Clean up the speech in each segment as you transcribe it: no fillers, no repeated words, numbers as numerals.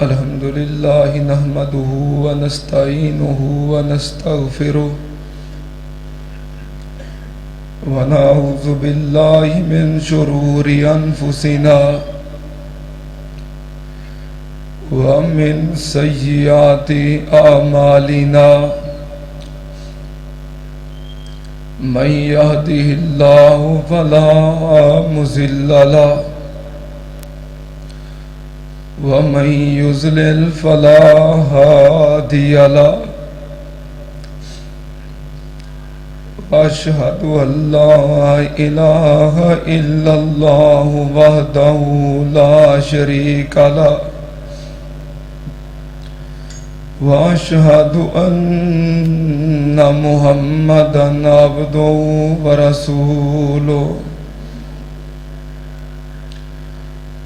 अल्हम्दुलिल्लाह नहमदुहु व नस्तईनुहु व नस्तगफिरुह व नऊज़ु बिल्लाहि मिन शुरूरि अनफुसिना व मिन सय्यिआति आमालिना मन यहदिहिल्लाहु फला मुज़िल्ल लहु व मन युज़लिल फला हादिय लहु अशहदु अल्ला इलाहा इल्लल्लाहु वहदहु ला शरीका लहु व अशहदु अन्ना मुहम्मदन अब्दुहु व रसूलुहु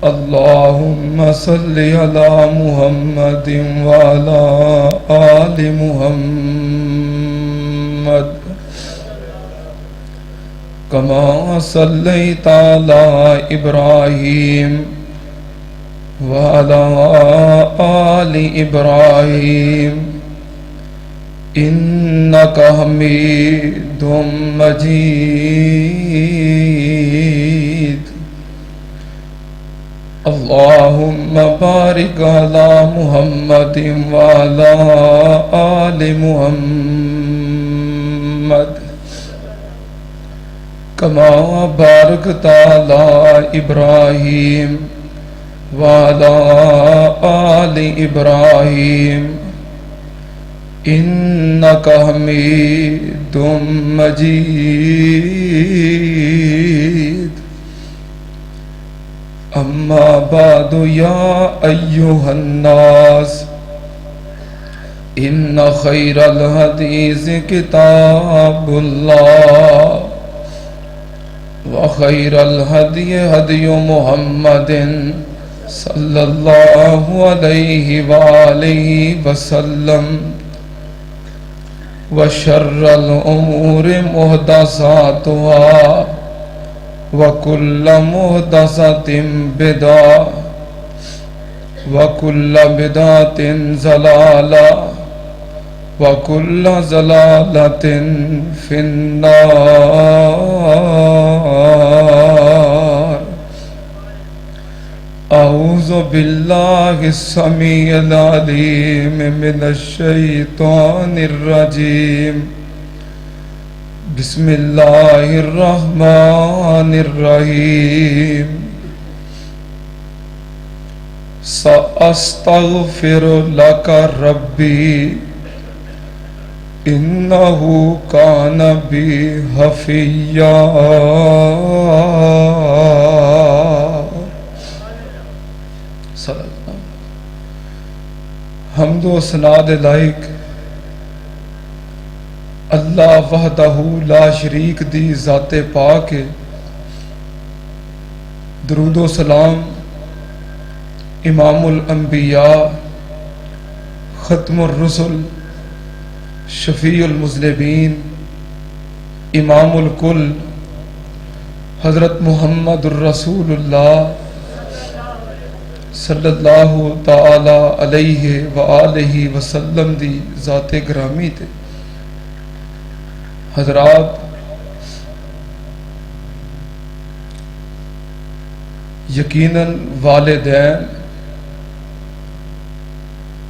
अल्लाहुम्मा सल्लि अला मुहम्मदिन व अला आलि मुहम्मद कमा सल्लैता अला इब्राहीम व अला आलि इब्राहीम इन्नका हमीदुम मजीद। अल्लाहुम्मा बारिक अला मुहम्मदिन व अला आलि मुहम्मद कमा बारकता अला इब्राहीम व अला आलि इब्राहीम इन्नका हमीदुम मजीद। अम्मा बादु या अय्युहन नास इन्न खैरल हदीस किताबुल्लाह व खैरल हदी हदी मुहम्मदिन सल्लल्लाहु अलैहि व आलिहि वसल्लम व शर्रल उमूरि मुहदसातुहा व कुल्ल मुहदसतिन बिदा व कुल्ल बिदातिन ज़लाला व कुल्ल ज़लालतिन फिन्नार। अऊज़ु बिल्लाहि समीइल अलीम मिनश शैतानिर रजीम। बिस्मिल्लाहिर रहमानिर रहीम। सअस्तग़फिरु लका रब्बी इन्नहु कान बी हफ़िय्या। हम्दो सनाद लाइक अल्लाह वहदहू ला शरीक दी ज़ाते पाक है। दरूदो सलाम इमामुल अंबिया खत्मुर रुसुल शफीउल मुज़लिमीन इमामुल कुल हज़रत मुहम्मदुर रसूलुल्लाह सल्लल्लाहु ताला अलैहि व आलिहि वसल्लम दी ज़ाते ग्रामी थे। हज़रात, यकीनन वालिदैन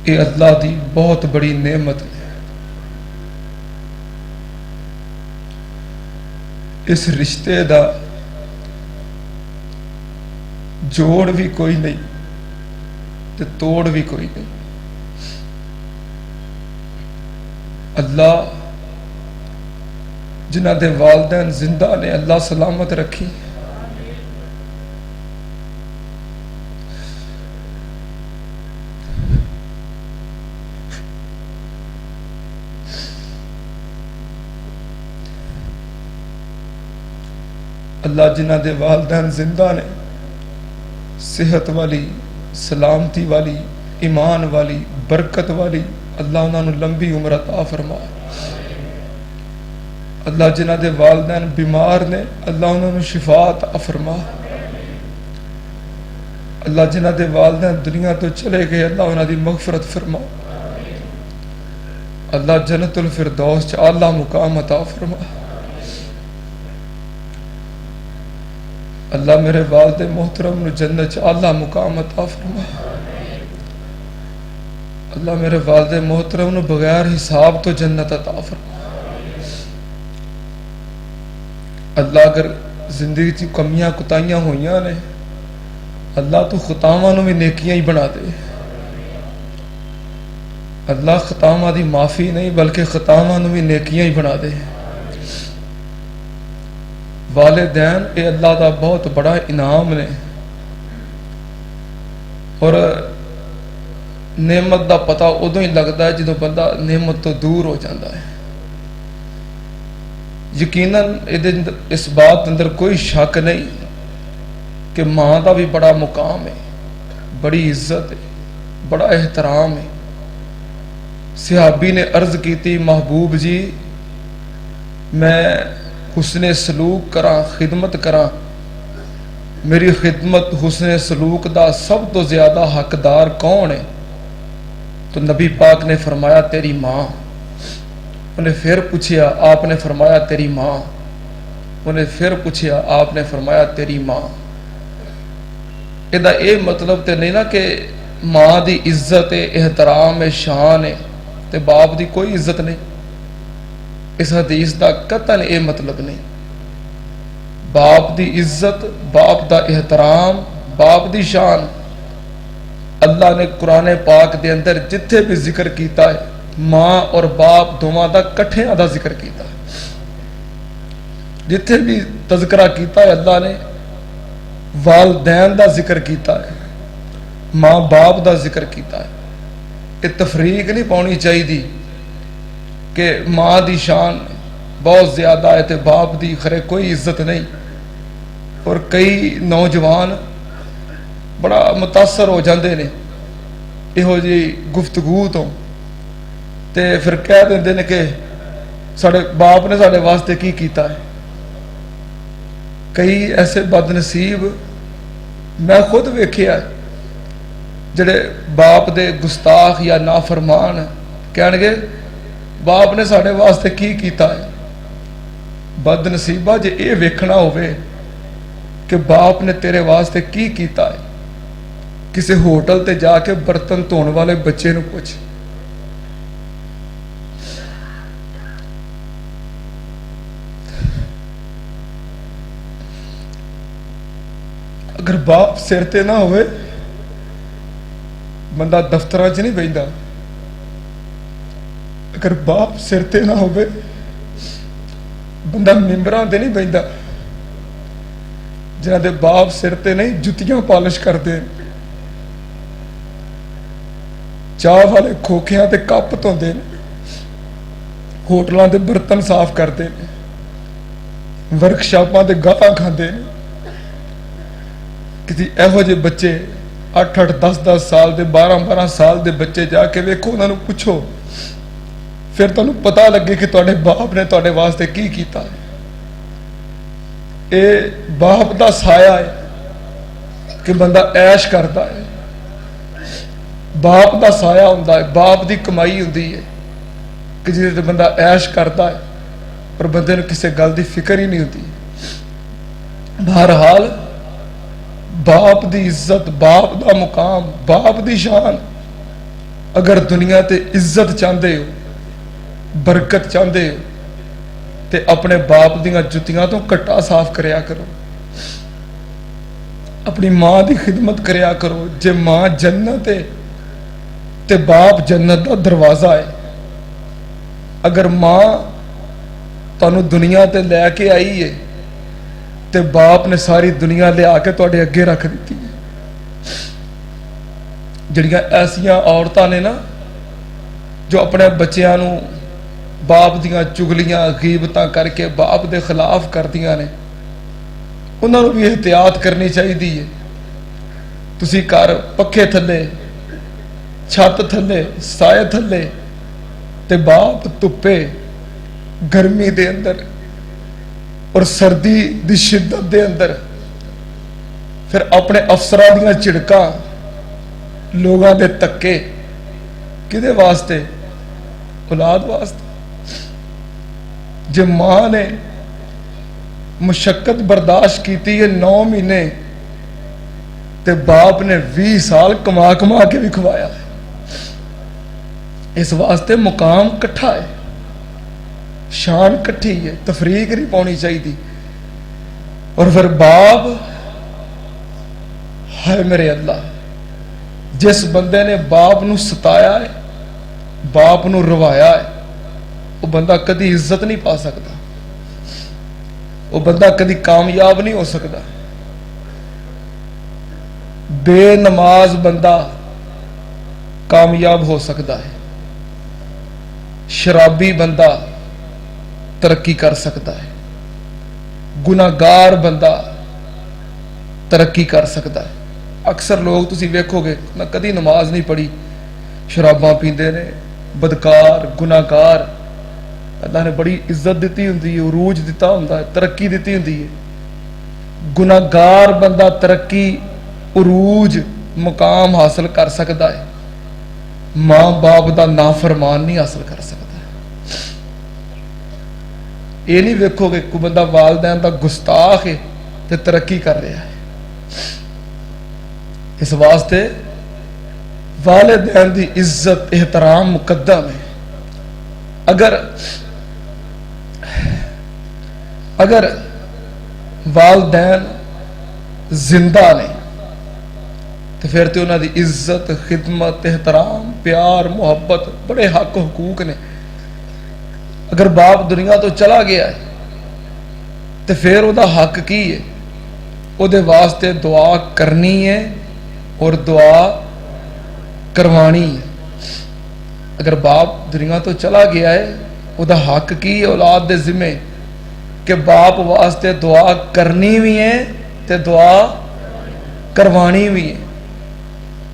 ये अल्लाह दी बहुत बड़ी नेमत है। इस रिश्ते दा जोड़ भी कोई नहीं ते तोड़ भी कोई नहीं। अल्लाह जिन्हां दे वालिदैन जिंदा ने अल्लाह सलामत रखी। अल्लाह जिन्हां दे वालिदैन जिंदा ने सेहत वाली सलामती वाली ईमान वाली बरकत वाली अल्लाह उन्होंने लंबी उम्र अता फरमा। अल्लाह जिन्हां दे वालिदैन बीमार ने अल्लाह उन्होंने शिफा अता फरमा। अल्लाह जिन्हां दे वालिदैन दुनिया तो चले गए अल्लाह उन्हां दी मगफरत फरमा। अल्लाह जन्नतुल फिरदौस च आला मुकाम अता फरमा। अल्लाह मेरे वालिद मोहतरम नूं जन्नत च आला मुकाम अता फरमा। अल्लाह मेरे वालिद मोहतरम नूं बगैर हिसाब तो जन्नत अता फरमा। अल्लाह अगर जिंदगी च कमियां कुताइयां होइयां ने अल्लाह तू खतावां नूं भी नेकियां ही बना दे। अल्लाह खतावां दी माफ़ी नहीं बल्कि खतावां नूं भी नेकियां ही बना दे। वालिदैन ये अल्लाह का बहुत बड़ा इनाम ने और नेमत का पता उदों ही लगता है जो बंदा नेमत तो दूर हो जाता है। यकीनन इस बात अंदर कोई शक नहीं कि माँ का भी बड़ा मुकाम है, बड़ी इज्जत है, बड़ा एहतराम है। सहाबी ने अर्ज की महबूब जी मैं हुस्ने सलूक करा खिदमत करा, मेरी खिदमत हुस्ने सलूक का सब तो ज्यादा हकदार कौन है? तो नबी पाक ने फरमाया तेरी माँ। उन्हें फिर पूछया, आपने फरमाया तेरी माँ। उन्हें फिर पूछया, आपने फरमाया तेरी माँ। इहदा ये मतलब तो नहीं ना कि माँ की इज्जत है, एहतराम है, शान है ते बाप की कोई इज्जत नहीं। इस हदीस का कतन ये मतलब नहीं। बाप की इज्जत, बाप का एहतराम, बाप की शान अल्लाह ने कुरान पाक के अंदर जिथे भी जिक्र किया है माँ और बाप दोवां का कट्ठियां का जिक्र किया। जिथे भी तज़किरा किया है अल्लाह ने वालदैन का जिक्र किया है, माँ बाप का जिक्र किया है। ये तफरीक नहीं पानी चाहिए कि माँ की शान बहुत ज्यादा है तो बाप की खरे कोई इज्जत नहीं। और कई नौजवान बड़ा मुतासर हो जाते हैं इहो जी गुफ्तगू तो ते फिर कह देंगे ने कि साडे बाप ने साडे वास्ते की कीता है। कई ऐसे बदनसीब मैं खुद वेखिया जड़े बाप दे गुस्ताख या नाफरमान कहणगे बाप ने साडे वास्ते की कीता है। बदनसीबा जे ये वेखना होवे कि बाप ने तेरे वास्ते की कीता है, किसी होटल ते जाके बर्तन धोने वाले बच्चे नूं पुछ। अगर बाप सिर ते ना होवे बंदा दफ्तरां च नहीं बहिंदा। अगर बाप सिर ते ना होवे बंदा मिंबरां ते नहीं बहिंदा। जिन्हां दे बाप सिर ते नहीं जुत्तियां पालिश करते, चाह वाले खोखियां ते कप धोंदे ने, होटलों के बर्तन साफ करते हैं, वर्कशापां ते गाहां खांदे ने। किसी इहो जे बच्चे 8-8 10-10 साल के 12-12 साल के बच्चे जाके वेखो उन्होंने पूछो फिर तुहानूं पता लगे कि तुहाडे बाप ने तुहाडे वास्ते की कीता है। ये बाप का साया है कि बंदा ऐश करता है। बाप का साया होंदा है, बाप की कमाई होंदी है कि जिहदे बंदा ऐश करता है पर बंदे नूं किसी गल की फिक्र ही नहीं होती। बहरहाल बाप की इज्जत, बाप का मुकाम, बाप की शान, अगर दुनिया ते इज्जत चाहते हो, बरकत चाहते हो तो अपने बाप दियां जुत्तियां तो घट्टा साफ करया करो, अपनी माँ की खिदमत करया करो। जे माँ जन्नत है तो बाप जन्नत का दरवाजा है। अगर माँ तुहानूं दुनिया ते लैके आई है तो बाप ने सारी दुनिया लिया के तुहाडे अगे रख दी है। जिहड़ियां ऐसियां औरतां ने ना जो अपने बच्चों नूं बाप दियां चुगलियां गीबतां करके बाप दे खिलाफ करदियां ने, उन्होंने भी एहतियात करनी चाहिए है। तुसी घर पखे थले, छत थले, साए थले ते बाप धुप्पे गर्मी दे अंदर और सर्दी दी शिद्दत दे अंदर फिर अपने अफसरां दियां झिड़कां, लोगों के धक्के, किहदे वास्ते? औलाद वास्ते। जे मां ने मुशक्कत बर्दाश्त की है 9 महीने, ते बाप ने 20 साल कमा कमा के भी खवाया। इस वास्ते मुकाम कट्ठा है, शान कट्ठी है, तफरीक नहीं पानी चाहिए। और फिर बाप, हाय मेरे अल्लाह, जिस बंदे ने बाप नू सताया है, बाप नू रवाया है, वो बंदा कदी इज्जत नहीं पा सकता, वो बंदा कदी कामयाब नहीं हो सकता। बेनमाज बंदा कामयाब हो सकता है, शराबी बंदा तरक्की कर सकता है, गुनाहगार बंदा तरक्की कर सकता है। अक्सर लोग तुसी वेखोगे ना कदी नमाज नहीं पढ़ी, शराबा पींदे ने, बदकार, गुनाहगार। अल्लाह ने बड़ी इज्जत दी होंदी है, उरूज दिता होंदा है, तरक्की दी होंदी है। गुनाहगार बंदा तरक्की, उरूज, मुकाम हासिल कर सकता है, मां बाप का नाफरमान नहीं हासिल कर सकता। ये नहीं वेखोगे कोई बंदा वालदैन का गुस्ताख है तो तरक्की कर रहा है। इस वास्ते वालिदैन की इज्जत एहतराम मुकद्दम है। अगर वालदैन जिंदा ने तो फिर तो उन्होंने इज्जत, खिदमत, एहतराम, प्यार, मुहब्बत, बड़े हक हकूक ने। अगर बाप दुनिया तो चला गया है तो फिर वह हक की है? उहदे वास्ते दुआ करनी है और दुआ करवानी है। अगर बाप दुनिया तो चला गया है, वह हक की है औलाद दे जिम्मे कि बाप वास्ते दुआ करनी भी है तो दुआ करवानी भी है।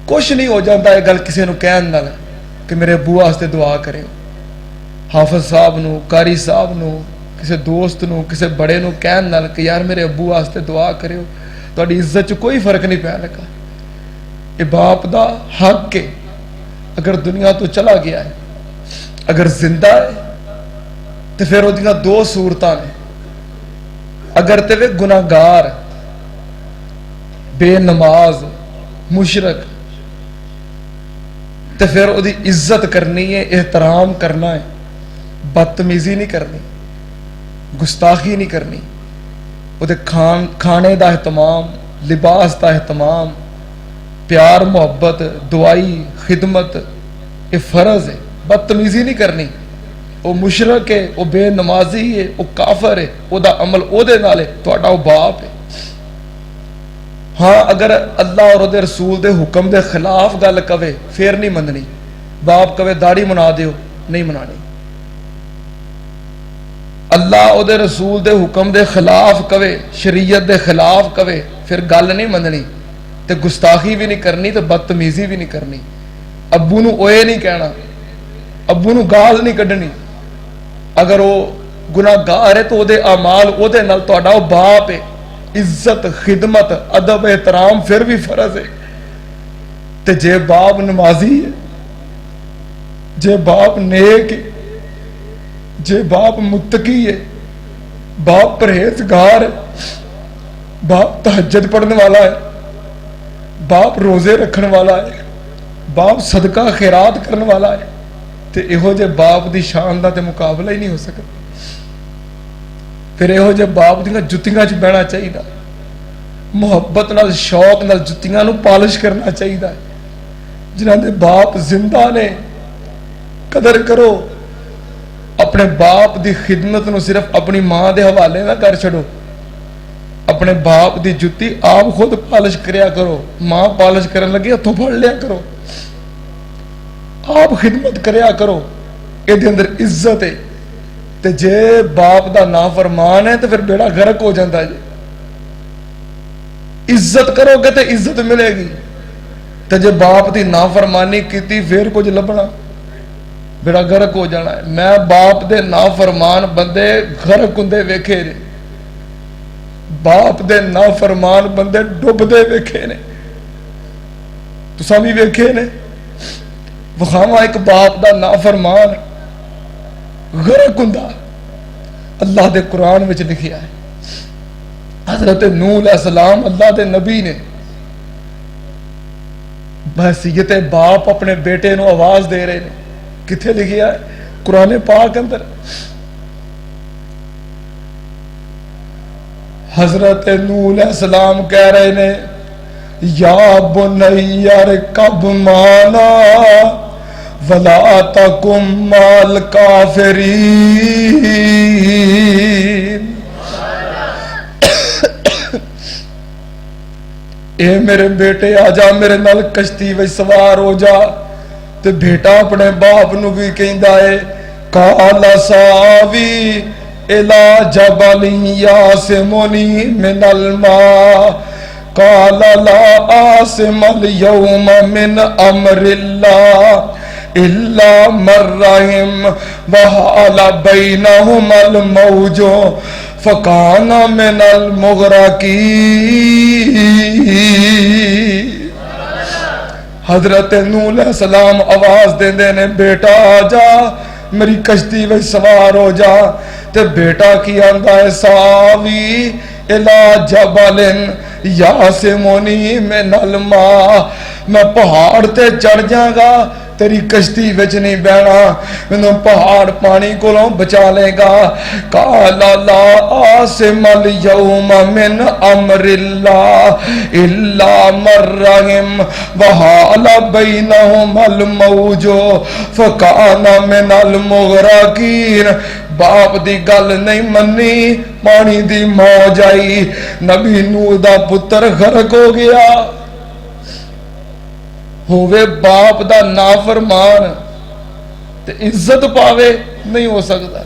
कुछ नहीं हो जाता है गल किसी को कहन नाल कि मेरे अबू वास्ते दुआ करें, हाफिज साहब नू, कारी साहब नू, किसी दोस्त नू, किसी बड़े नू कहन नाल कि यार मेरे अबू वास्ते दुआ करियो, तुहाडी इज्जत च कोई फर्क नहीं पै लगा। ये बाप दा हक है। अगर दुनिया तो चला गया है, अगर जिंदा है तो फिर उहदियां 2 सूरतां ने। अगर ते वे गुनाहगार, बेनमाज, मुशरक, तो फिर उहदी इज्जत करनी है, एहतराम करना है, बदतमीजी नहीं करनी, गुस्ताखी नहीं करनी। उहदे खाने का एहतमाम, लिबास का एहतमाम, प्यार मुहब्बत, दुआई, खिदमत, ये फर्ज है। बदतमीजी नहीं करनी। वो मुशरक है, वो बेनमाजी है, वो काफर है, वह अमल ओदे नाल है, तुहाडा वो बाप है। हाँ, अगर अल्लाह और उहदे रसूल दे हुक्म दे खिलाफ गल कवे फिर नहीं मननी। बाप कवे दाढ़ी मना दियो, नहीं मनानी। अल्लाह उहदे रसूल दे हुक्म दे खिलाफ कवे, शरीयत दे खिलाफ कवे, फिर गल नहीं मननी। तो गुस्ताखी भी नहीं करनी, तो बदतमीजी भी नहीं करनी। अब्बू नू ओए नहीं कहना, अब्बू नू गाल नहीं कढ़नी। अगर वो गुनाहगार है तो उहदे अमाल उहदे नाल, तुहाडा वो बाप है। इज्जत, खिदमत, अदब, एहतराम फिर भी फर्ज है। तो जे बाप नमाजी है, जे बाप नेक है, जे बाप मुत्तकी है, बाप परहेजगार है, बाप तहज्जुद पढ़ने वाला है, बाप रोजे रखने वाला है, बाप सदका खैरात करने वाला है, तो इहो जे बाप की शान का तो मुकाबला ही नहीं हो सकता। फिर इहो जे बाप दी जुत्तियां च बहना चाहिए, मुहब्बत नाल, शौक नाल जुत्तियां नू पालिश करना चाहिए। जिन्हां दे बाप जिंदा ने, कदर करो। अपने बाप की खिदमत नू सिर्फ अपनी मां के हवाले ना कर छड़ो। अपने बाप की जुत्ती आप खुद पालिश करया करो। मां पालिश करन लगे हथों फड़ लिया करो, आप खिदमत करया करो। इहदे अंदर इज्जत है। ते जे बाप का नाफरमान है तो फिर बेड़ा गर्क हो जाता है। इज्जत करोगे तो इज्जत मिलेगी, तो जे बाप की नाफरमानी की फिर कुछ लभना, बेड़ा गर्क हो जाना है। मैं बाप दे नाफरमान बंदे गर्क हुंदे वेखे ने। बाप दे नाफरमान बंदे डुबदे वेखे ने, तुसां भी वेखे ने। वखावा एक बाप दा नाफरमान गरक हुंदा, अल्लाह दे कुरान विच लिखिया है। हजरत नूह अलैहिस्सलाम अल्लाह दे नबी ने, बहसीयत बाप अपने बेटे को आवाज दे रहे हैं। किथे लिखिया है? कुरान पाक अंदर। हजरत नूह अलैहिस्सलाम कह रहे ने, या बुनैया कब माना वला तकुम माल काफिरीन। ए मेरे बेटे आजा मेरे नाल कश्ती में सवार हो जा। ते बेटा अपने बाप नू भी कहंदा है, काला सावी इला जबली यासिमुनी मिनल मा काला ला आसिमल यौम मिन अमरिल्लाह इल्ला मर्रहिम वहाला बैनहुमल मौजो फकाना मिनल मुगरकी। हजरत नूह अलैहिस्सलाम आवाज देंदे ने, बेटा आजा मेरी कश्ती में सवार हो जा। ते बेटा की आंदा है, सावी इला जबलिन यासिमुनी मिनल मा, मैं पहाड़ ते चढ़ जागा, तेरी कश्ती विच नहीं बहना, मैनू पहाड़ पानी कोलों बचा लेगा। काला ला आसिमल यौम मिन अमरिल्लाह इल्ला मर्रहिम वहाला बैनहुमल मौजो फकाना मिनल मुगरकीन। बाप दी गल नहीं मन्नी, पानी दी मौज आई, नबी नूह दा पुत्र गरक हो गया। होवे बाप दा नाफरमान ते इज्जत पावे, नहीं हो सकता।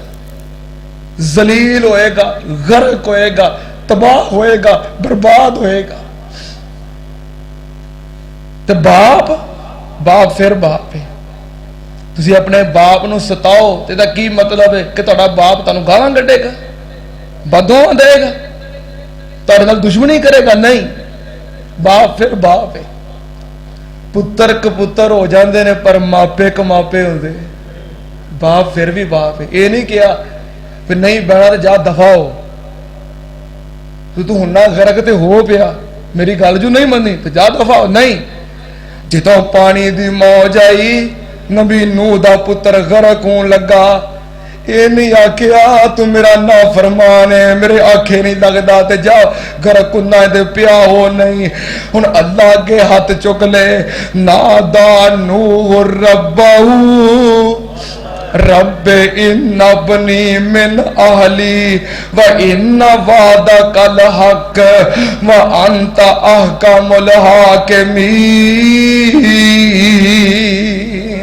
जलील होएगा, गर्क होएगा, तबाह होएगा, बर्बाद होएगा। ते बाप फिर बाप है। तुसी अपने बाप नू सताओ ते दा की मतलब है कि तुहाडा बाप तुहानू गालां कढेगा, बददुआ देगा, तुहाडे नाल दुश्मनी करेगा? नहीं, बाप फिर बाप है। पुत्र कपुत्र हो जाते ने पर मापे कमापे होंदे, बाप फिर भी बाप है। ये नहीं किया फिर नहीं बहना तो जा दफा हो, तू हुन्ना गरक ते हो पिया, मेरी गल जू नहीं मनी तो जा दफा हो। नहीं, जितों पानी दी मौज आई, नबी नूह दा पुत्र गरक होन लगा। ये नहीं आखिया तू मेरा नाफरमान है, मेरे आखे नहीं लगता ते जा गरक कुन्ना दे पिया हो। नहीं, हुन अल्लाह अगे हाथ चुक ले, नादा नूह रब्बहू रब्बे इन्नबनी मिन अहली व इन्ना वादकल हक व अंत अहकमुल हाकिमीन।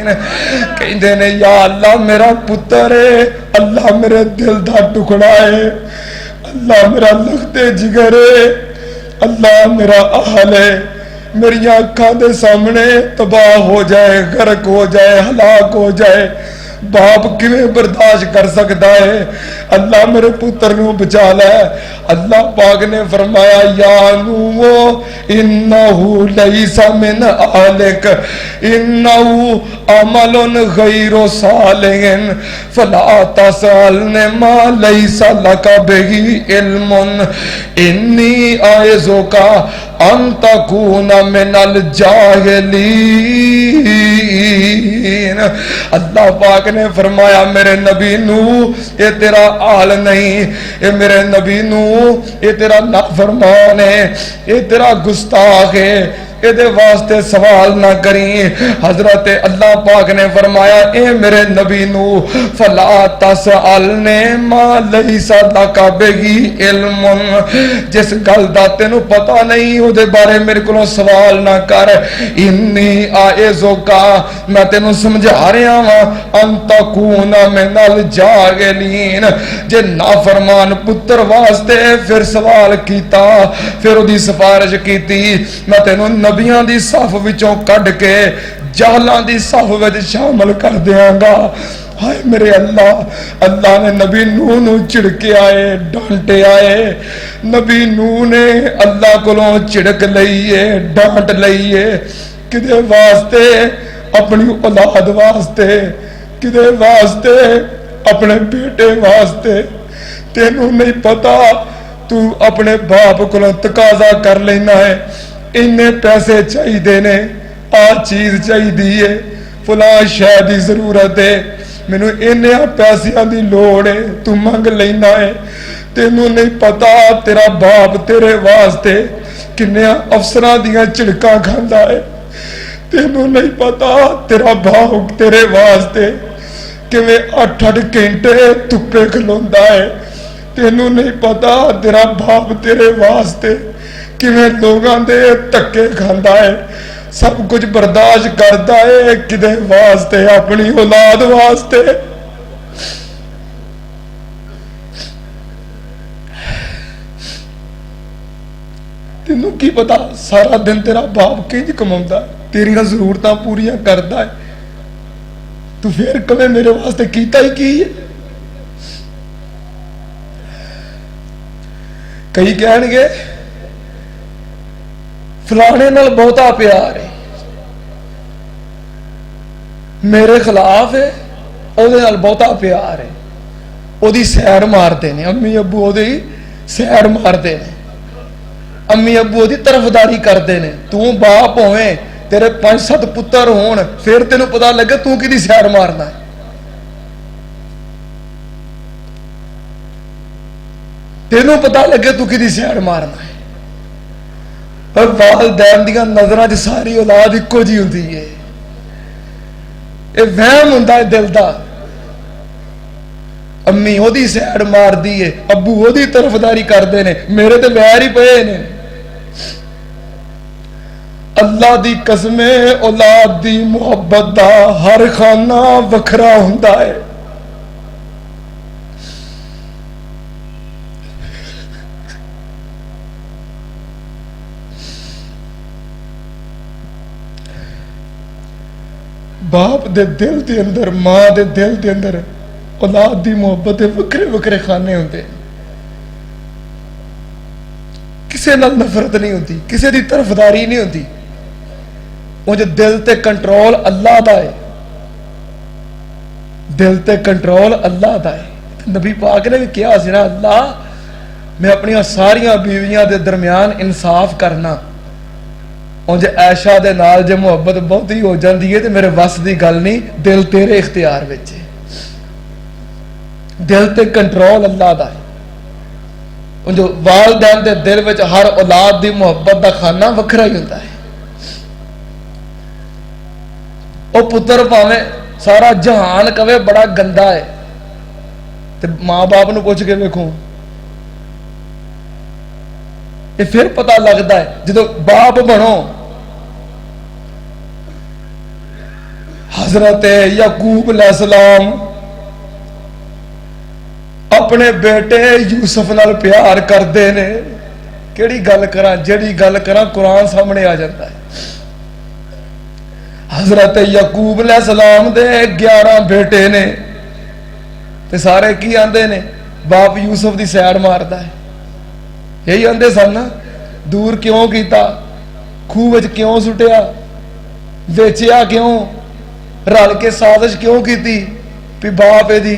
कहते ने, या अल्लाह मेरा पुत्र है, अल्लाह मेरे दिल का टुकड़ा है, अल्लाह मेरा लखते जिगर है, अल्लाह मेरा अहल है। मेरी अखा के सामने तबाह हो जाए, गर्क हो जाए, हलाक हो जाए, बाप किवें बर्दाश्त कर सकता है? अल्लाह मेरे पुत्र नू बचा लै। अल्लाह पाक ने फरमाया, या नूह इन्नहु लैसा मिन आहलिक इन्नहु अमलुन गैरु सालिहिन फला तसअलनि मा लैसा लक बिही इल्मुन इन्नी आइज़ुका अन तकूना मिनल जाहिलीन। अल्लाह पाक ने फरमाया, मेरे नबी नू ये तेरा हाल नहीं, ये मेरे नबी नू ये तेरा नाफरमान है, ये तेरा गुस्ताख है, ये वास्ते सवाल ना करी। हजरत अल्लाह पाक ने फरमाया, ए मेरे नबी नू फला तसअलने मा लैसा लका बिही इल्मुन, जिस गल दा तेनू पता नहीं उहदे बारे मेरे कोलों सवाल ना कर। इन्नी आइज़ुका, मैं तेनू समझा रहा वा, अन तकूना मिनल जाहिलीन। जे नाफरमान पुत्र वास्ते फिर सवाल कीता, फिर उहदी सिफारिश कीती, मैं तेनू नबियां दी सफ विचों कढ के जाहलां दी सफ विच शामिल कर देंगा। हाय मेरे अल्लाह। अल्लाह ने नबी नूह नू झिड़के आए, डांटे आए। नबी नूह ने अल्लाह कोलों झिड़क लई है, डांट लई है। किदे वास्ते? अपनी औलाद वास्ते। किदे वास्ते? अपने बेटे वास्ते। तेनू नहीं पता तू अपने बाप को तकाजा कर लेना है, इन्ने पैसे चाहिए ने, आ चीज चाहिए, फला शह की जरूरत है, मैनू इन्ने पैसों की लोड़ है, तू मंग लेना है। तेनू नहीं पता तेरा बाप तेरे वास्ते किन्ने अफसरां दियां झिड़कां खांदा है। तेनू नहीं पता तेरा बाप तेरे वास्ते किवें 8-8 घंटे धुप्पे खलोंदा है। तेनू नहीं पता तेरा बाप तेरे वास्ते किवें लोगां दे धक्के खांदा है, सब कुछ बर्दाश्त करता है। किदे वास्ते? अपनी औलाद वास्ते। तेनू की पता सारा दिन तेरा बाप किंज कमाउंदा है, तेरियां जरूरतां पूरियां करदा है, तू फिर कवे मेरे वास्ते कीता ही की है। कई कहणगे फलाने नाल बहुता प्यार है, मेरे खिलाफ है, ओदे नाल बहुता प्यार है, ओदी सैर मारते ने, अम्मी अबू ओदी सैर मारते ने, अम्मी अबू ओदी तरफदारी करते ने। तू बाप होवे, तेरे 5-7 पुत्र होण, फिर तेनू पता लगे तू किहदी सैर मारना है। तेनू पता लगे तू किहदी सैर मारना है। पर वालदैन दी नजरां च सारी औलाद इक्को जी हुंदी है। यह वहम हुंदा है दिल दा। अम्मी ओदी सैर मारदी है, अबू ओदी तरफदारी करते ने, मेरे तो वैर ही पे ने। अल्लाह दी कसमे औलाद दी मुहब्बत दा हर खाना वखरा हुंदा है। बाप दे दिल के अंदर, मां दे दिल के अंदर औलाद की मुहब्बत के वक्रे वक्रे खाने होंगे। किसी नाल नफरत नहीं होती, किसी की तरफदारी नहीं होती। उंज दिल ते कंट्रोल अल्लाह दा है, दिल ते कंट्रोल अल्लाह दा है। नबी पाक ने भी कहा सी ना, अल्लाह मैं अपनी सारिया बीवियां के दरम्यान इंसाफ करना। उंज ऐशा दे नाल जे मुहब्बत बहुती हो जाती है तो मेरे वस की गल नहीं, दिल तेरे इख्तियार विच है। दिल ते कंट्रोल अल्लाह दा है। उंज वालदैन दे दिल विच हर औलाद की मुहब्बत का खाना वखरा ही होता है। वो पुत्र भावें सारा जहान कवे बड़ा गंदा है, तो मां बाप नूं पुछ के वेखो, ये फिर पता लगता है। जो बाप बनो, हजरत याकूब अलैहिस्सलाम अपने बेटे यूसुफ नाल प्यार करते ने। केड़ी गल करा, जेड़ी गल करा कुरान सामने आ जाता है। हजरत याकूब अलैहिस्सलाम दे 11 बेटे ने, ते सारे की आंदे ने, बाप यूसुफ की सैर मारता है। यही आंदे सन ना, दूर क्यों किया, खूह विच क्यों सुटिया, वेचिया क्यों, रल के साजिश क्यों की भी बाप यदी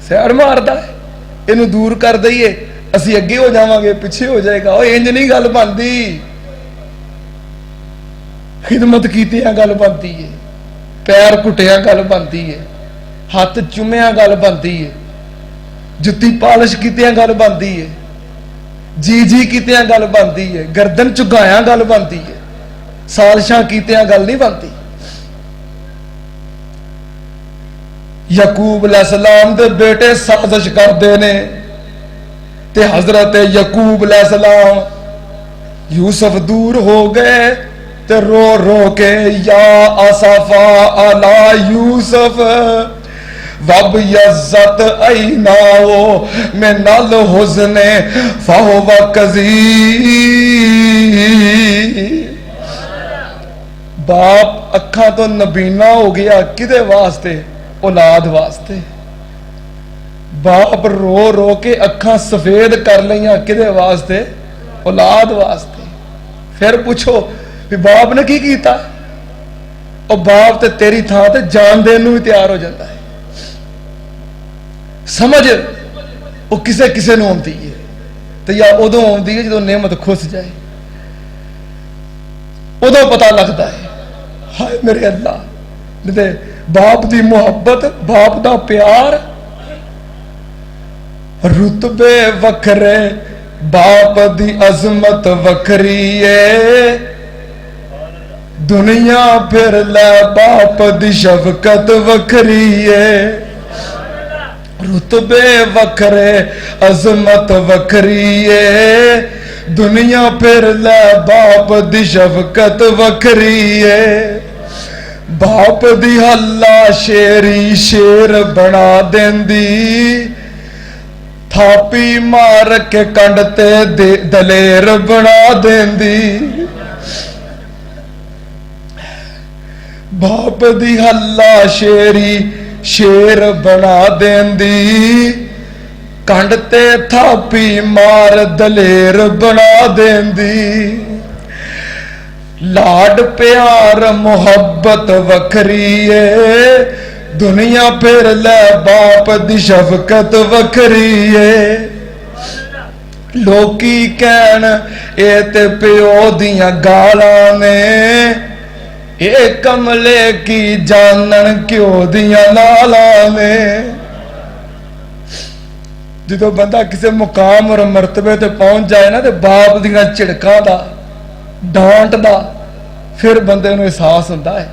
सैर मारता है, इनू दूर कर दईए, असी अगे हो जावांगे, पिछे हो जाएगा। ओ इंज नहीं गल बनती। खिदमत कीतिया गल बनती है, पैर घुटिया गल बनती है, हाथ चुमिया गल बनती है, जुत्ती पालिश कीतिया गल बनती है, जी जी कीतिया गल बनती है, गर्दन झुकाया गल बनती है, साजिशां कीतिया गल नहीं बनती। याकूब अलैहिस्सलाम दे बेटे साजिश करते ने, ते हजरत याकूब अलैहिस्सलाम यूसुफ दूर हो गए ते रो रो के या असफा अला यूसुफ वब यज़्ज़त ऐनाओ में नल हुज़्ने फहुव कज़ी। बाप अखा तो नबीना हो गया, किदे वास्ते? औलाद वास्ते। बाप रो रो के अखां सफेद कर लिया किदे वास्ते? औलाद वास्ते। फिर पूछो भी बाप ने की कीता? और बाप ते तेरी थां ते जान देने नूं भी तैयार हो जाता है। समझ वो किसे किसे नूं आउंदी है, तो या उदों आउंदी है जदों नेमत खुस जाए, उदों पता लगता है हाय मेरे अल्लाह। नहीं बाप दी मुहब्बत, बाप दा प्यार, रुतबे वखरे, बाप दी अजमत वखरी है। दुनिया फिर लै बाप दी शफकत वखरी है। रुतबे वखरे, अजमत वखरी है। दुनिया फिर लै बाप दी शफकत वखरी है। बाप दी हल्ला शेरी शेर बना देंदी, थापी मार के कंड ते दलेर बना देंदी। बाप दी हल्ला शेरी शेर बना देंदी, कंड ते थापी मार दलेर बना देंदी। लाड प्यार मुहब्बत वखरी है। दुनिया फिर लै बाप दी शफकत वखरी है। लोकी कहन ए ते प्यो दियां गालां ने, ए कमले की जानन क्यों दियां नालां ने। जो बंदा किसी मुकाम और मरतबे ते पहुंच जाए ना, तो बाप दियां झिड़कां दा, डांट दा, फिर बंदे नूं एहसास हुंदा है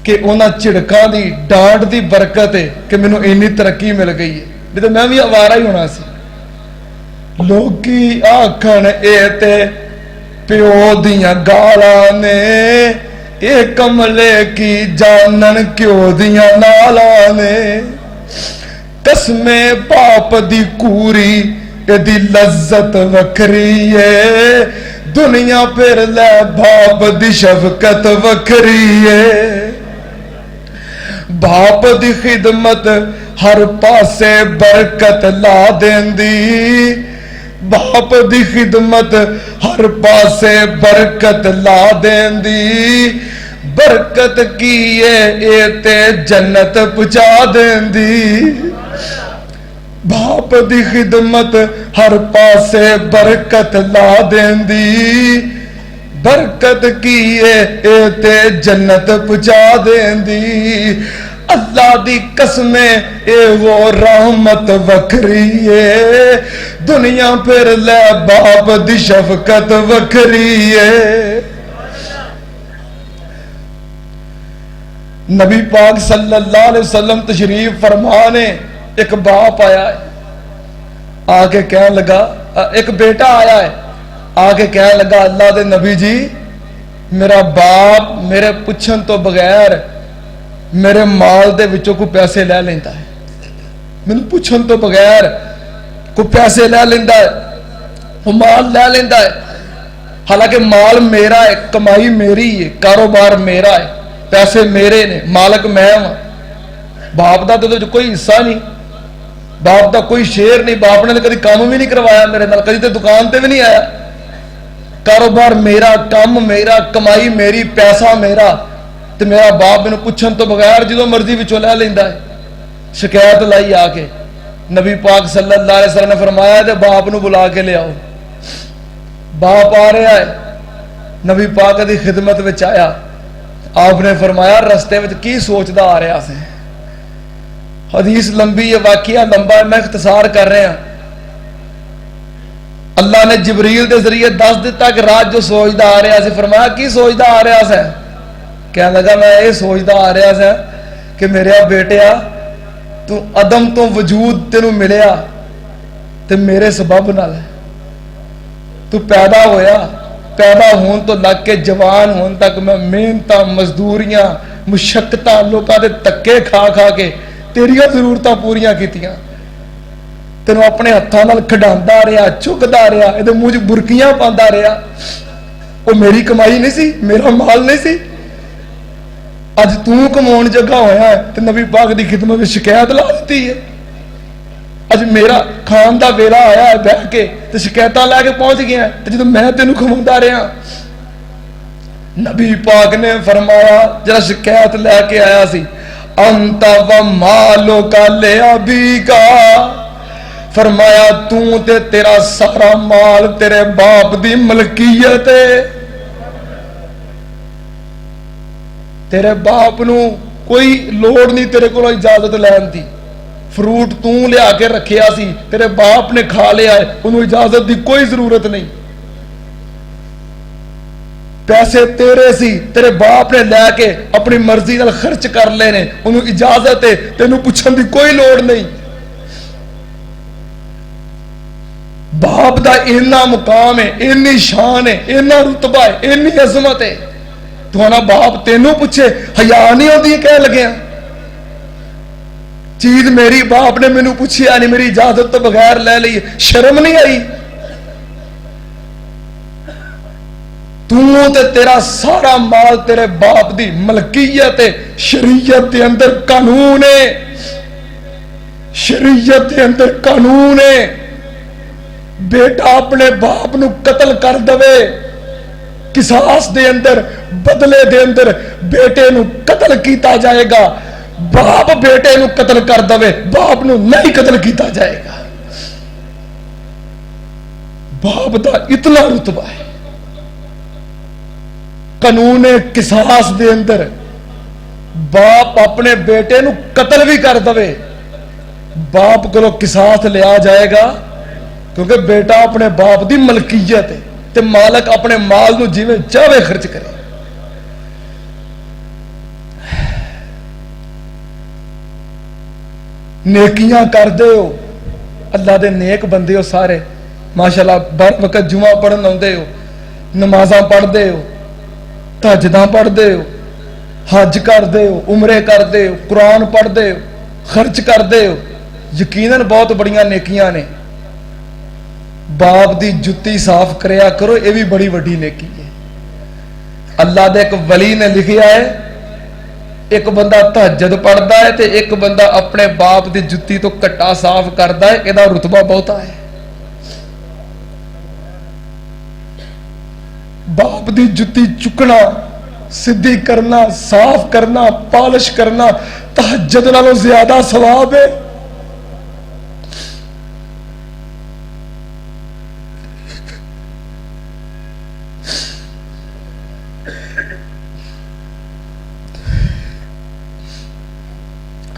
कि उन्हां झिड़कां दी, डांट दी बरकत है कि मैनूं इन्नी तरक्की मिल गई है, नहीं तो मैं भी आवारा ही होना सी। लोकी आखन ए ते प्यो दियां गालां ने, ए कमले की जानन क्यों दियां नालां ने। कसमे बाप दी कूरी, एदी लज्जत वखरी है। दुनिया फिर लै बाप दी शफकत वखरी है। बाप दी खिदमत हर पासे बरकत ला देंदी, बाप दी खिदमत हर पासे बरकत ला देंदी। बरकत की ए ते जन्नत पहुंचा देंदी। बाप दी खिदमत हर पासे बरकत ला देंदी। बरकत की ए ते जन्नत पहुंचा देंदी। अल्लाह दी कसमें ए वो रहमत वखरी है। दुनिया फिर लै बाप दी शफकत वखरी है। नबी पाक सल्लल्लाहु अलैहि वसल्लम तशरीफ फरमाने, एक बाप आया है, आके कहने लगा, एक बेटा आया है, आके कहने लगा अल्लाह दे नबी जी, मेरा बाप मेरे पुछन तो बगैर मेरे माल दे विचों कोई पैसे ले लेंदा है। मैनू पुछन तो बगैर कोई पैसे ले लेंदा है, वो माल ले लेंदा है। हालांकि माल मेरा है, कमाई मेरी है, कारोबार मेरा है, पैसे मेरे ने, मालक मैं हां। बाप का तो कोई हिस्सा नहीं, बाप का कोई शेयर नहीं। बाप ने कभी काम भी नहीं करवाया मेरे नाल, कभी तो दुकान ते भी नहीं आया। कारोबार मेरा, काम मेरा, कमाई मेरी, पैसा मेरा, तो मेरा बाप मैनू पुछन तो बगैर जो मर्जी विचों लै लैंदा है। शिकायत लाई आके नबी पाक सल्लल्लाहु अलैहि वसल्लम ने फरमाया ते बाप नू बुला के ले आओ। बाप आ रहा है, नबी पाक की खिदमत विच आया। आपने फरमाया रस्ते में की सोचता आ रहा से। हदीस लंबी है, वाकिया लंबा है, मैं इख्तिसार कर रहा। अल्लाह ने जिबरील के जरिए दस दिता कि रात जो सोचता आ रहा से। फरमाया की सोचता आ रहा से? कह लगा मैं ये सोचता आ रहा था कि मेरे बेटिया तू अदम तो वजूद तेनू मिलिया ते मेरे सबब नाल तू पैदा होया, पैदा होने तो लग के जवान होने तक मैं मेहनत, मजदूरियां, मुशक्कतां, लोगों के धक्के खा खा के तेरिया जरूरतां पूरियां कीतियां। तेनू अपने हत्थां नाल खिडांदा रहा, चुकदा रहा, इहदे मूंह च बुरकियां पांदा रहा। वो मेरी कमाई नहीं सी, मेरा माल नहीं सी। अज तू कमाने जगह होया है तो नबी पाक की खिदमत में शिकायत ला दी है। अज मेरा खान का वेला आया है बह के तो शिकायत लैके पहुंच गया तो जो मैं तेन खवांदा रहा। नबी पाक ने फरमाया जरा शिकायत लैके आया सी अंत व मालो का ले अभी का, फरमाया तू ते तेरा सारा माल तेरे बाप दी मलकीयत है। तेरे बाप नू कोई लोड़ नहीं तेरे को इजाजत लैन दी। फ्रूट तू लिया के रखिया सी, तेरे बाप ने खा लिया है, उन्होंने इजाजत की कोई जरूरत नहीं। पैसे तेरे सी, तेरे बाप ने लैके अपनी मर्जी नाल खर्च कर लेने, उन्होंने इजाजत है, तेनू पूछन की कोई लोड़ नहीं। बाप दा इन्ना मुकाम है, इन्नी शान है, इन्ना रुतबा है, इन्नी अजमत है, तुम्हारा बाप तेनू पूछे हया नहीं आती कह लगे। चीज मेरी बाप ने मैनू पूछिया नहीं, मेरी इजाजत तो बगैर ले ली, शर्म नहीं आई। तू ते तेरा सारा माल तेरे बाप दी मलकीयत है। शरीयत के अंदर कानून है, शरीयत के अंदर कानून है। बेटा अपने बाप नू कत्ल कर दवे, किसास दे अंदर बदले दे अंदर बेटे नू कत्ल किया जाएगा। बाप बेटे नू कत्ल कर दवे, बाप नू नहीं कत्ल किया जाएगा। बाप दा इतना रुतबा है। कानून किसास दे अंदर बाप अपने बेटे नू कत्ल भी कर दवे, बाप को किसास लिया जाएगा, क्योंकि बेटा अपने बाप की मलकीयत है ते मालक अपने माल नू जिवें चाहे खर्च करे। नेकियां करदे हो, अल्लाह दे नेक बंदे हो सारे, माशाअल्लाह बर वक्त जुमा पढ़न आउंदे हो, नमाज़ां पढ़दे हो, तहज्जुदां पढ़दे हो, हज करदे हो, उमरे करदे हो, कुरान पढ़दे हो, खर्च करदे हो, यकीनन बहुत बड़ियां नेकियां ने। बाप दी जुत्ती साफ करया करो, यह भी बड़ी वड्डी नेकी है। अल्लाह दे एक वली ने लिखिया है, एक बंदा तहज्जुद पढ़ता है तो एक बंदा अपने बाप की जुत्ती तो कट्टा साफ करता है, यदा रुतबा बहुता है। बाप की जुत्ती चुकना, सीधी करना, साफ करना, पालिश करना तहज्जुद नालों ज्यादा सवाब है।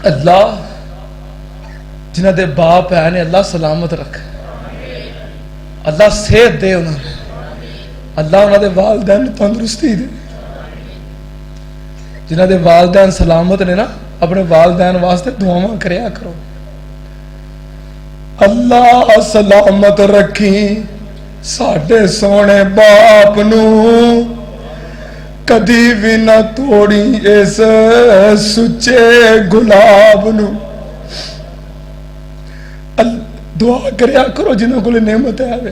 अल्लाह जिन्हों के बाप है ने अल्लाह सलामत रख, अल्लाह सेहत दे उन्होंने, अल्लाह उन्होंने वालदैन तंदुरुस्ती दे। जिन्हों के वालदैन सलामत ने ना, अपने वालदैन वास्ते दुआवां करया करो। अल्लाह सलामत रखी साडे सोने बाप नू, कदी भी ना तोड़ी इस सुचे गुलाब नू। दुआ करया करो जिन्हों को नेमत है।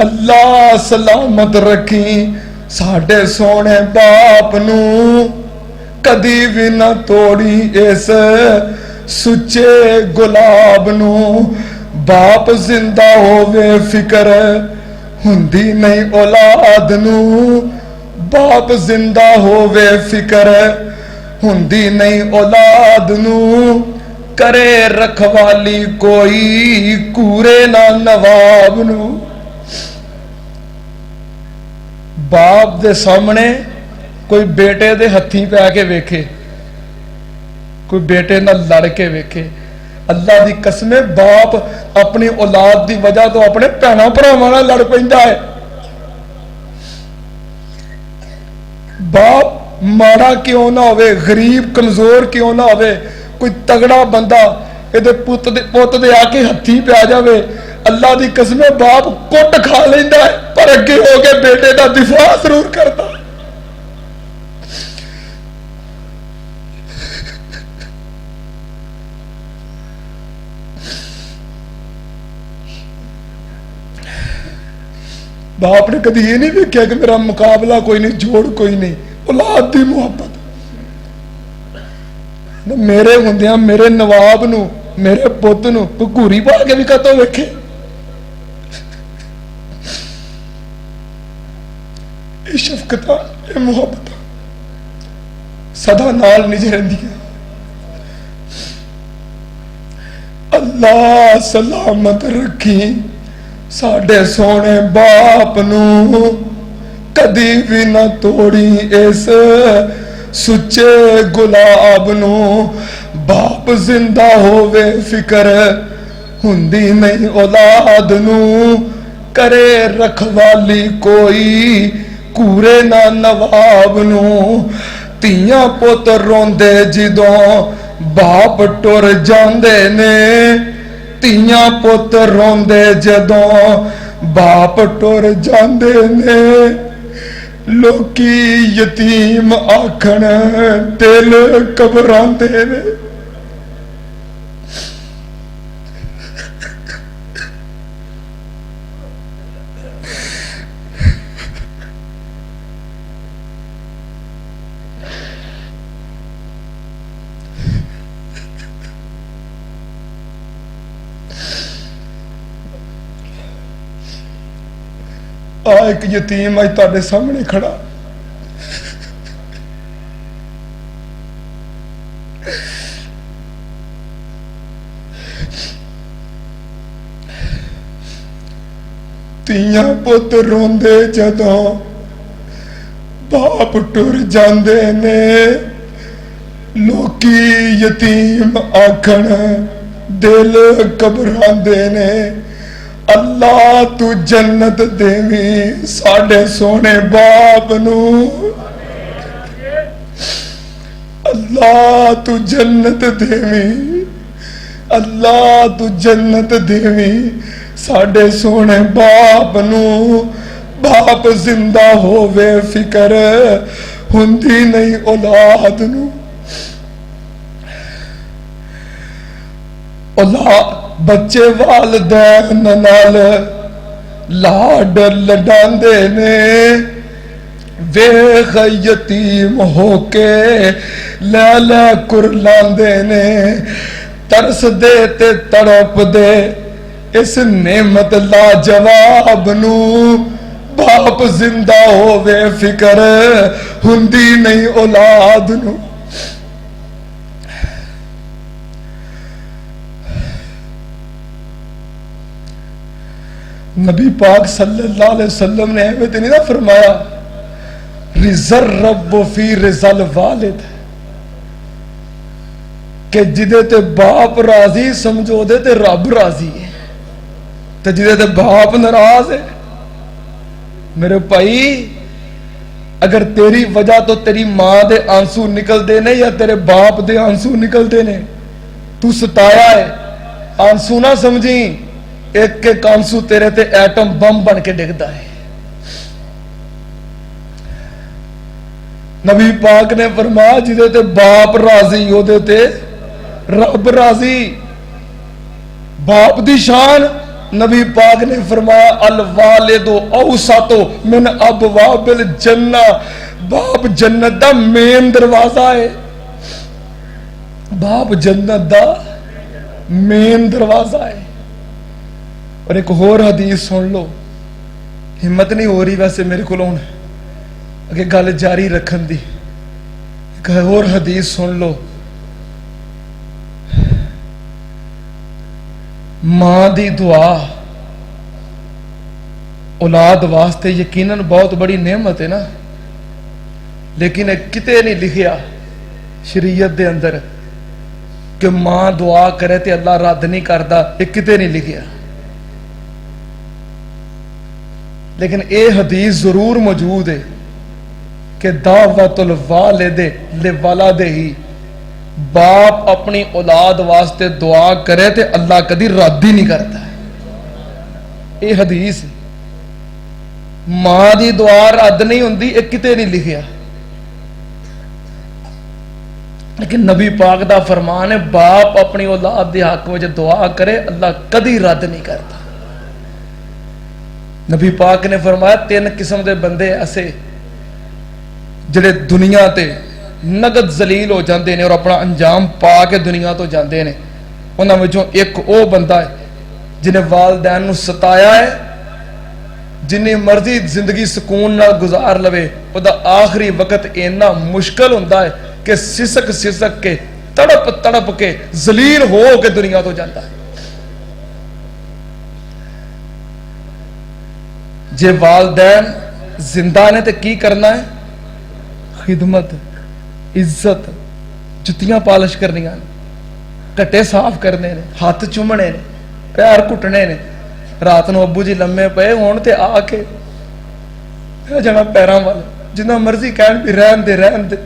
अल्लाह सलामत रखी साडे सोने बाप नू, कदी भी ना तोड़ी इस सुचे गुलाब नू। बाप जिंदा होवे फिकर हुंदी नहीं औलाद नू, बाप जिंदा होवे फिकर हुंदी नहीं औलाद नू। करे रखवाली कोई कूरे ना नवाब नू। बाप दे सामने कोई बेटे दे हथी पै के वेखे, कोई बेटे नाल लड़ के वेखे, अल्लाह दी कसमे बाप अपनी औलाद दी वजह तो अपने भैणा भरावां नाल लड़ पैंदा है। बाप माड़ा क्यों ना होवे, गरीब कमजोर क्यों ना होवे, कोई तगड़ा बंदा ये पुत दे आके हथी पै जावे, अल्लाह दी कसमे बाप कुट खा लेंदा है, पर अगे हो के बेटे का दिफा जरूर करता। बाप ने कभी ये नहीं देखा कि मेरा मुकाबला कोई नहीं, जोड़ कोई नहीं। औलाद दी मुहब्बत, मेरे हुंदियां मेरे नवाब नू, मेरे पुत नू कोई घूरी पा के भी कतों वेखे। ये शफकत, ये मुहब्बत सदा नाल निजे रहिंदियां। अल्लाह सलामत रखी साडे सोने बाप नू, कदी भी ना तोड़ी इस सुच्चे गुलाब नू। बाप जिंदा होवे फिकर हुंदी नहीं औलाद नू, करे रखवाली कोई कूरे ना नवाब नू। तियां पुत रोंदे जिदों बाप टुर जांदे ने, तियां पुत रोंदे जदों बाप टुर जांदे ने। लोकी यतीम आखण दिल घबरांदे ने। एक यतीम अज तुहाडे सामने खड़ा, तियां पुत रोंदे जदों बाप टुर जांदे ने। लोकी यतीम आखण दिल घबरांदे ने। अल्लाह तू जन्नत देवी साडे सोने बाप नू, अल्लाह तू जन्नत देवी, अल्लाह तू जन्नत देवी साडे सोने बाप नू। बाप जिंदा होवे फिकर हुंदी नहीं औलाद नू। औलाद बच्चे वालदैन नाल लाड लडांदे ने। वेख यतीम होके लै लै कुरलांदे ने। तरस दे ते तड़प दे इस नेमत लाजवाब नू। बाप जिंदा होवे फिकर हुंदी नहीं औलाद नू। नबी पाक सल्लल्लाहु अलैहि वसल्लम ने एवं तो नहीं ना फरमाया, रिजर रब फी रिजल वालिद, कि जिदे ते बाप राजी समझो दे ते रब राजी है, ते जिदे ते बाप नाराज है। मेरे भाई, अगर तेरी वजह तो तेरी मां दे आंसू निकलते ने या तेरे बाप दे आंसू निकलते ने, तू सताया है, आंसू ना समझी, एक एक आंसू तेरे ते एटम बम बन के डिगदा है। नबी पाक ने फरमाया जिदे ते बाप राजी ओदे ते रब राजी। बाप दी शान नबी पाक ने फरमाया अल वालिदो औसतो मिन अबवाबिल जन्ना, बाप जन्नत दा मेन दरवाजा है। बाप जन्नत दा मेन दरवाजा है। और एक होर हदीस सुन लो, हिम्मत नहीं हो रही वैसे मेरे को अगे गल जारी रखन दी। एक होर हदीस सुन लो, मां दी दुआ औलाद वास्ते यकीनन बहुत बड़ी नेमत है ना, लेकिन किते नहीं लिखिया शरीयत दे अंदर कि मां दुआ करे ते अल्लाह रद्द नहीं करता, ये किते नहीं लिखिया। लेकिन ये हदीस जरूर मौजूद है कि दावतुल वालिदे लिवलादिही, बाप अपनी औलाद वास्ते दुआ करे ते अल्लाह कदी रद्द ही नहीं करता। ये हदीस मां दी दुआ रद्द नहीं होंदी, ये किते नहीं लिखिया। लेकिन नबी पाक दा फरमान है, बाप अपनी औलाद दे हक विच दुआ करे अल्लाह कदी रद्द नहीं करता। नबी पाक ने फरमाया 3 किस्म के बंदे ऐसे जिहड़े दुनिया ते नगद जलील हो जाते हैं और अपना अंजाम पा के दुनिया तो जाते हैं। उन्होंने विचों एक वो बंदा है जिन्हें वालदैन नूं सताया है, जिन्नी मर्जी जिंदगी सुकून नाल गुजार लवे, उहदा आखिरी वक्त इन्ना मुश्किल हुंदा है कि सिसक सिसक के तड़प तड़प के जलील हो के दुनिया तो जाता है। जे वालदैन जिंदा ने तो की करना है? खिदमत, इज्जत, जुत्तियां पालिश करनियां, घट्टे साफ करने ने, हाथ चुमने ने, पैर घुटने ने। रात को अबू जी लम्मे पे होण ते आके मैं जाना पैरों वाल, जिन्ना मर्जी कहन भी रहन दे रहन दे।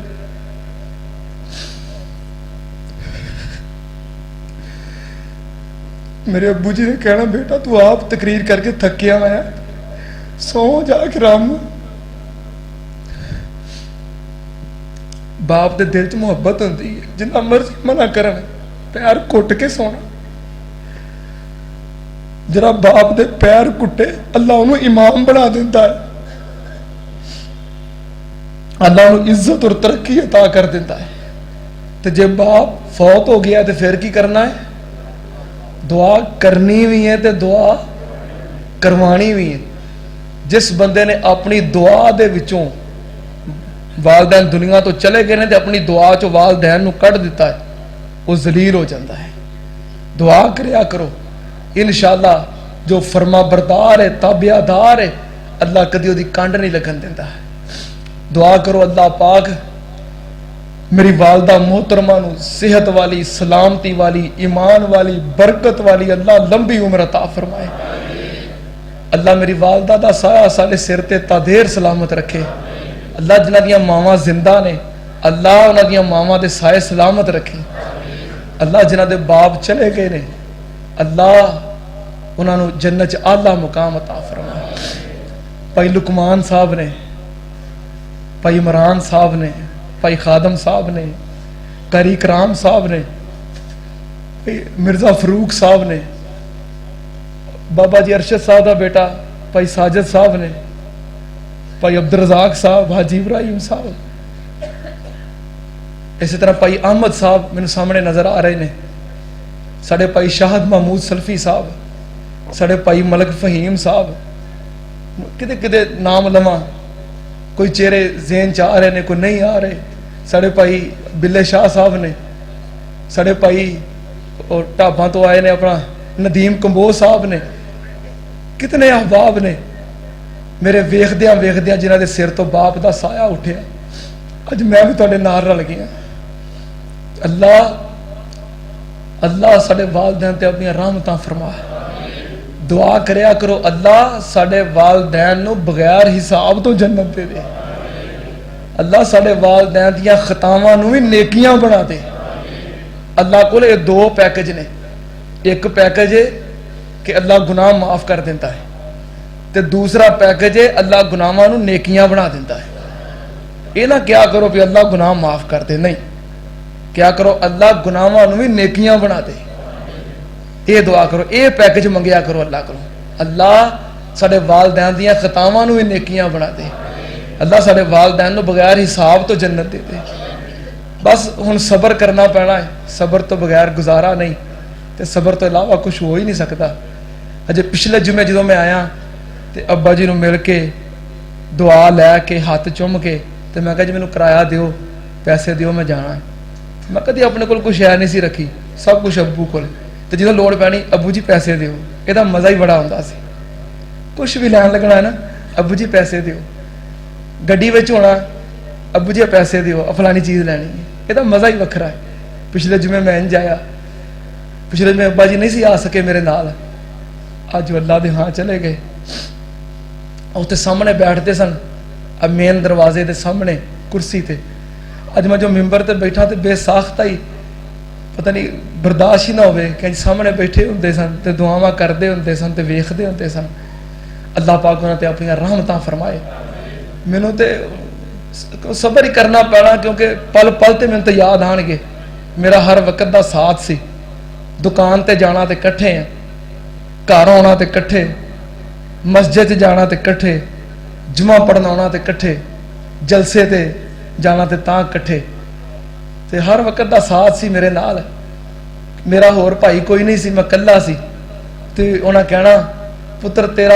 मेरे अबू जी ने कहना बेटा तू आप तकरीर करके थकिया मैं सो जाके राम। बाप के दिल च मुहब्बत होती है, जिन्ना मर्जी मना करन पैर घुट के सोना। जरा बाप दे पैर घुटे अल्लाह उन्होंने इमाम बना देता है, अल्लाह उन्होंने इज्जत और तरक्की अता कर देता है। तो जब बाप फौत हो गया तो फिर की करना है? दुआ करनी भी है तो दुआ करवानी भी है। जिस बंदे ने अपनी दुआ दे विचों वालदैन दुनिया तो चले गए ने तो अपनी दुआ चो वालदैन नूं कढ़ दिता है, वो जलील हो जाता है। दुआ करया करो, इंशाअल्लाह जो फरमा बरदार है, ताबियादार है, अल्लाह कदी उहदी कंड नहीं लगन देता है। दुआ करो अल्लाह पाक मेरी वालदा मोहतरमा नूं सेहत वाली, सलामती वाली, ईमान वाली, बरकत वाली अल्लाह लंबी उम्र अता फरमाए। अल्लाह मेरी वालदा दा साया साडे सिर ते तादेर सलामत रखे। अल्लाह जिन्हां दियां मावां जिंदा ने अल्लाह उन्हां दियां मावां दे साए सलामत रखे। अल्लाह जिन्हां दे बाप चले गए ने अल्लाह उन्हां नूं जन्नत च आला मुकाम अता फरमाए। भाई लुकमान साहब ने, भाई इमरान साहब ने, भाई खादम साहब ने, कारी कराम साहब ने, मिर्जा फरूक साहब ने, बाबा जी अरशद साहब का बेटा भाई साजिद साहब ने, भाई अब्दुल रज़ाक साहब, हाजी इब्राहिम साहब, इसी तरह भाई अहमद साहब मैनू सामने नजर आ रहे हैं, साढ़े भाई शाहद महमूद सल्फी साहब, साढ़े भाई मलक फहीम साहब, किते किते नाम लवा, कोई चेहरे जेन च आ रहे ने, कोई नहीं आ रहे। साढ़े भाई बिल्ले शाह साहब ने, साढ़े भाई और ढाबा तो आए ने अपना नदीम कंबोज साहब ने, कितने अहबाब ने मेरे वेखद्या वेखद्या जिन्हों के सिर तो बाप का साया उठे। अज मैं भी तुहाडे नाल रल गया। अल्लाह अल्लाह साडे वालदैन ते अपनी रहमतां फरमा। दुआ करया करो अल्लाह साडे वालदैन नूं बगैर हिसाब तो जन्नत दे दे। अल्लाह साडे वालदैन दियां खतावां नूं भी नेकियां बना दे। अल्लाह कोल ये दो पैकेज ने, एक पैकेज है कि अल्लाह गुनाह माफ कर देता है, तो दूसरा पैकेज है अल्लाह गुनाहां नूं नेकियां बना देता है। ये ना क्या करो भी अल्लाह गुनाह माफ कर दे, नहीं, क्या करो अल्लाह गुनाहां नूं भी नेकियां बना दे। ये दुआ करो, ये पैकेज मंगया करो अल्लाह को, अल्लाह साडे वालदैन दियां खतावां नूं भी नेकियां बना दे। अल्लाह साडे वालदैन नूं बगैर हिसाब तो जन्नत दे दे। बस हुण सबर करना पैना है, सबर तो बगैर गुजारा नहीं, तो सबर तो इलावा कुछ हो ही नहीं सकता। अजे पिछले जुमे जो मैं आया तो अब्बा जी नूं मिल के दुआ लैके हाथ चुम के तो मैं कहा जी मैनूं किराया दिओ, पैसे दिओ, मैं जाना है। मैं कभी अपने को कुछ है नहीं सी रखी, सब कुछ अब्बू को, तो जो लोड़ पैनी अब्बू जी पैसे दिओ, यदा मज़ा ही बड़ा होंदा सी। कुछ भी लैन लगना है ना, अब्बू जी पैसे दिओ, गड्डी विच होना अब्बू जी पैसे दिओ, फलानी चीज़ लैनी है, यदा मज़ा ही वखरा है। पिछले जुमे मैं इंज आया, पिछले जुमे अब्बा जी नहीं सी आ सके मेरे नाल, अज अल्लाह दे हाँ चले गए। उत्थे सामने बैठते सन, अब मेन दरवाजे के सामने कुर्सी ते, अज मैं जो मिंबर ते बैठा तो बेसाख्ता ही पता नहीं बर्दाश्त ही ना हो कि सामने बैठे होंदे सन ते दुआवां करते होंदे सन ते वेखदे होंदे सन। अल्लाह पाक उन्हां ते अपनी रहमतां फरमाए। मैनू तो सबर ही करना पैना, क्योंकि पल पल ते मैनू तो याद आएंगे, मेरा हर वक्त का साथ सी। दुकान ते जाना तो कट्ठे हैं, घर आना तो कट्ठे, मस्जिद जाना तो कट्ठे, जुमा पढ़न आना तो कट्ठे, जलसे ते जाना तो तां कट्ठे, ਤੇ ਹਰ ਵਕਤ ਦਾ ਸਾਥ ਸੀ ਮੇਰੇ ਨਾਲ। ਮੇਰਾ ਹੋਰ ਭਾਈ ਕੋਈ ਨਹੀਂ ਸੀ, ਮੈਂ ਇਕੱਲਾ ਸੀ। ਤੇ ਉਹਨਾਂ ਕਹਿਣਾ ਪੁੱਤਰ ਤੇਰਾ